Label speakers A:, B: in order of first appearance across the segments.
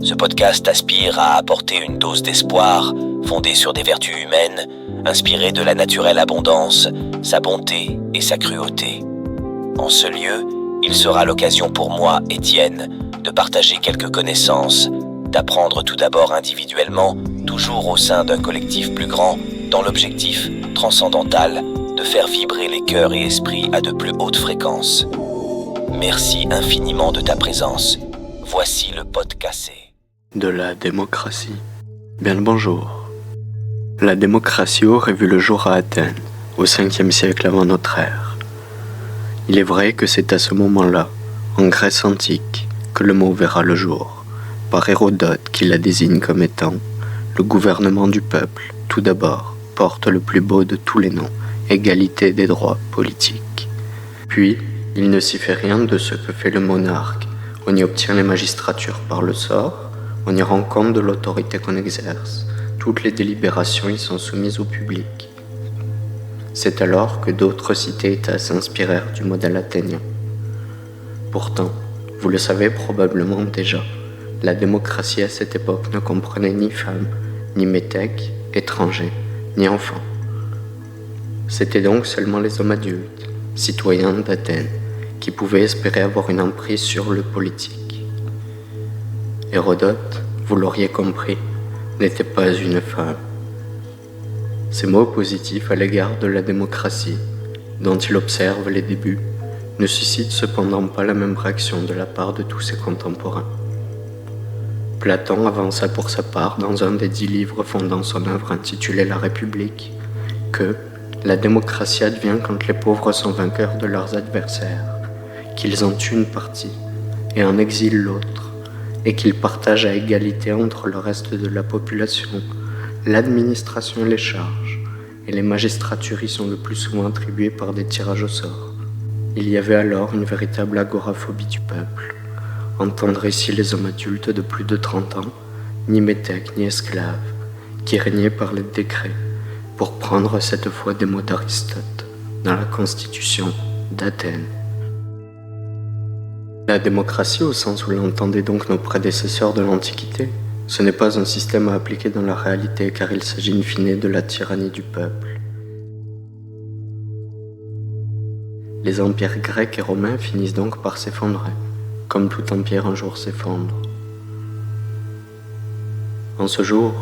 A: Ce podcast aspire à apporter une dose d'espoir fondée sur des vertus humaines, inspirée de la naturelle abondance, sa bonté et sa cruauté. En ce lieu, il sera l'occasion pour moi, Étienne, de partager quelques connaissances, d'apprendre tout d'abord individuellement, toujours au sein d'un collectif plus grand, dans l'objectif transcendantal de faire vibrer les cœurs et esprits à de plus hautes fréquences. Merci infiniment de ta présence. Voici le podcast.
B: De la démocratie. Bien le bonjour. La démocratie aurait vu le jour à Athènes, au 5e siècle avant notre ère. Il est vrai que c'est à ce moment-là, en Grèce antique, que le mot verra le jour, par Hérodote qui la désigne comme étant le gouvernement du peuple, tout d'abord, porte le plus beau de tous les noms, égalité des droits politiques. Puis, il ne s'y fait rien de ce que fait le monarque. On y obtient les magistratures par le sort, on y rend compte de l'autorité qu'on exerce. Toutes les délibérations y sont soumises au public. C'est alors que d'autres cités-États s'inspirèrent du modèle athénien. Pourtant, vous le savez probablement déjà, la démocratie à cette époque ne comprenait ni femmes, ni métèques, étrangers, ni enfants. C'était donc seulement les hommes adultes, citoyens d'Athènes, qui pouvaient espérer avoir une emprise sur le politique. Hérodote, vous l'auriez compris, n'était pas une femme. Ces mots positifs à l'égard de la démocratie, dont il observe les débuts, ne suscitent cependant pas la même réaction de la part de tous ses contemporains. Platon avança pour sa part dans un des 10 livres fondant son œuvre intitulée La République, que la démocratie advient quand les pauvres sont vainqueurs de leurs adversaires, qu'ils en tuent une partie et en exilent l'autre, et qu'ils partagent à égalité entre le reste de la population l'administration et les charges, et les magistratures y sont le plus souvent attribuées par des tirages au sort. Il y avait alors une véritable agoraphobie du peuple. Entendre ici les hommes adultes de plus de 30 ans, ni métèques ni esclaves, qui régnaient par les décrets, pour prendre cette fois des mots d'Aristote, dans la Constitution d'Athènes. La démocratie, au sens où l'entendaient donc nos prédécesseurs de l'Antiquité, ce n'est pas un système à appliquer dans la réalité, car il s'agit in fine de la tyrannie du peuple. Les empires grecs et romains finissent donc par s'effondrer, comme tout empire un jour s'effondre. En ce jour,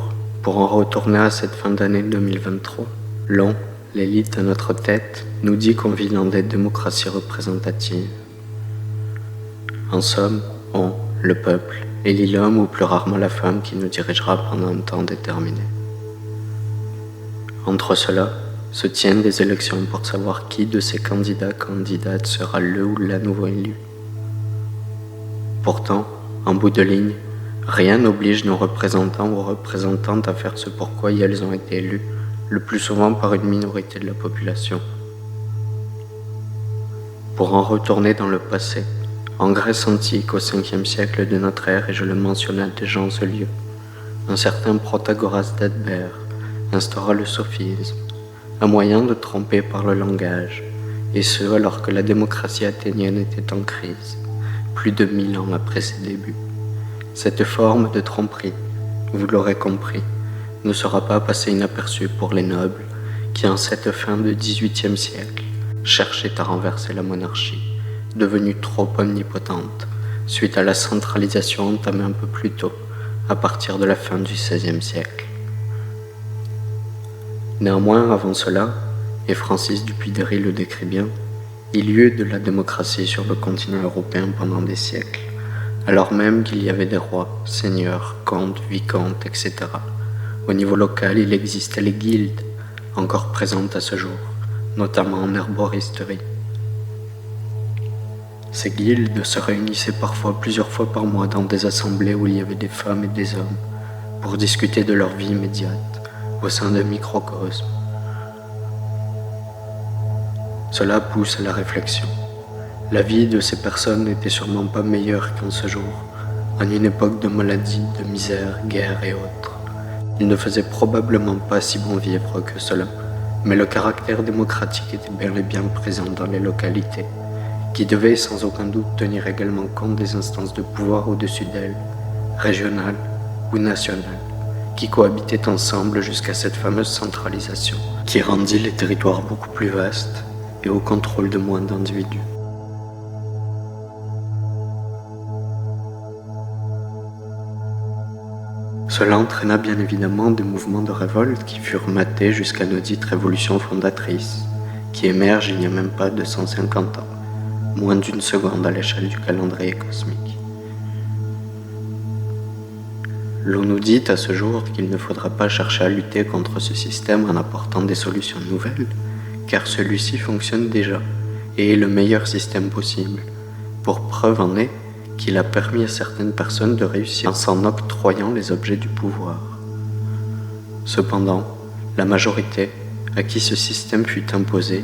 B: pour en retourner à cette fin d'année 2023, l'on, l'élite à notre tête, nous dit qu'on vit dans des démocraties représentatives. En somme, on, le peuple, élit l'homme ou plus rarement la femme qui nous dirigera pendant un temps déterminé. Entre cela, se tiennent des élections pour savoir qui de ces candidates sera le ou la nouveau élu. Pourtant, en bout de ligne, rien n'oblige nos représentants ou représentantes à faire ce pourquoi elles ont été élues, le plus souvent par une minorité de la population. Pour en retourner dans le passé, en Grèce antique, au 5e siècle de notre ère, et je le mentionnais déjà en ce lieu, un certain Protagoras d'Adbert instaura le sophisme, un moyen de tromper par le langage, et ce alors que la démocratie athénienne était en crise, plus de 1000 ans après ses débuts. Cette forme de tromperie, vous l'aurez compris, ne sera pas passée inaperçue pour les nobles qui, en cette fin de 18e siècle, cherchaient à renverser la monarchie, devenue trop omnipotente, suite à la centralisation entamée un peu plus tôt, à partir de la fin du XVIe siècle. Néanmoins, avant cela, et Francis Dupuy-Derry le décrit bien, il y eut de la démocratie sur le continent européen pendant des siècles, alors même qu'il y avait des rois, seigneurs, comtes, vicomtes, etc. Au niveau local, il existait les guildes, encore présentes à ce jour, notamment en herboristerie. Ces guildes se réunissaient parfois plusieurs fois par mois dans des assemblées où il y avait des femmes et des hommes pour discuter de leur vie immédiate au sein d'un microcosme. Cela pousse à la réflexion. La vie de ces personnes n'était sûrement pas meilleure qu'en ce jour, en une époque de maladie, de misère, guerre et autres. Il ne faisait probablement pas si bon vivre que cela, mais le caractère démocratique était bel et bien présent dans les localités, qui devaient sans aucun doute tenir également compte des instances de pouvoir au-dessus d'elles, régionales ou nationales, qui cohabitaient ensemble jusqu'à cette fameuse centralisation, qui rendit les territoires beaucoup plus vastes et au contrôle de moins d'individus. Cela entraîna bien évidemment des mouvements de révolte qui furent matés jusqu'à nos dites révolutions fondatrices, qui émergent il n'y a même pas 250 ans, moins d'une seconde à l'échelle du calendrier cosmique. L'on nous dit à ce jour qu'il ne faudra pas chercher à lutter contre ce système en apportant des solutions nouvelles, car celui-ci fonctionne déjà et est le meilleur système possible. Pour preuve en est qu'il a permis à certaines personnes de réussir en s'en octroyant les objets du pouvoir. Cependant, la majorité, à qui ce système fut imposé,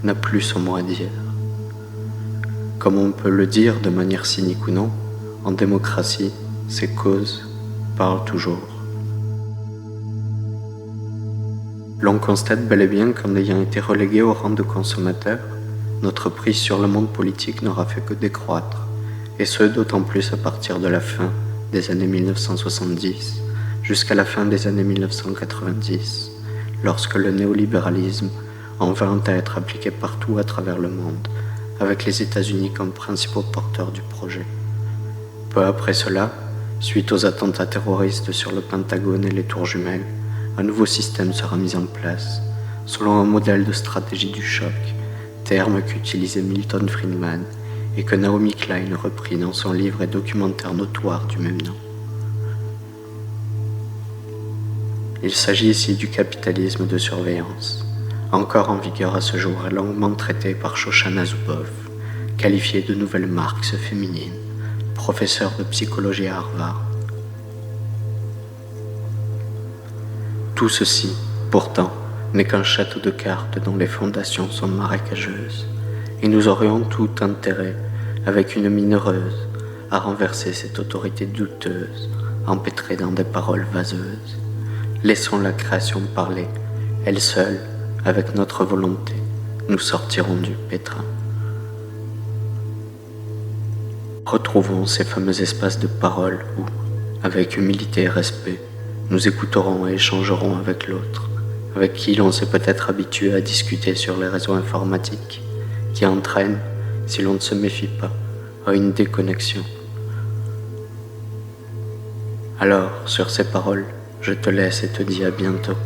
B: n'a plus son mot à dire. Comme on peut le dire de manière cynique ou non, en démocratie, ces causes parlent toujours. L'on constate bel et bien qu'en ayant été relégué au rang de consommateur, notre prise sur le monde politique n'aura fait que décroître, et ce d'autant plus à partir de la fin des années 1970 jusqu'à la fin des années 1990, lorsque le néolibéralisme en vint à être appliqué partout à travers le monde, avec les États-Unis comme principaux porteurs du projet. Peu après cela, suite aux attentats terroristes sur le Pentagone et les tours jumelles, un nouveau système sera mis en place, selon un modèle de stratégie du choc, terme qu'utilisait Milton Friedman et que Naomi Klein reprit dans son livre et documentaire notoire du même nom. Il s'agit ici du capitalisme de surveillance, encore en vigueur à ce jour et longuement traité par Shoshana Zuboff, qualifiée de nouvelle Marx féminine, professeure de psychologie à Harvard. Tout ceci, pourtant, n'est qu'un château de cartes dont les fondations sont marécageuses, et nous aurions tout intérêt, avec une mine heureuse, à renverser cette autorité douteuse, empêtrée dans des paroles vaseuses. Laissons la création parler, elle seule, avec notre volonté, nous sortirons du pétrin. Retrouvons ces fameux espaces de parole où, avec humilité et respect, nous écouterons et échangerons avec l'autre, avec qui l'on s'est peut-être habitué à discuter sur les réseaux informatiques, qui entraînent, si l'on ne se méfie pas, à une déconnexion. Alors, sur ces paroles, je te laisse et te dis à bientôt.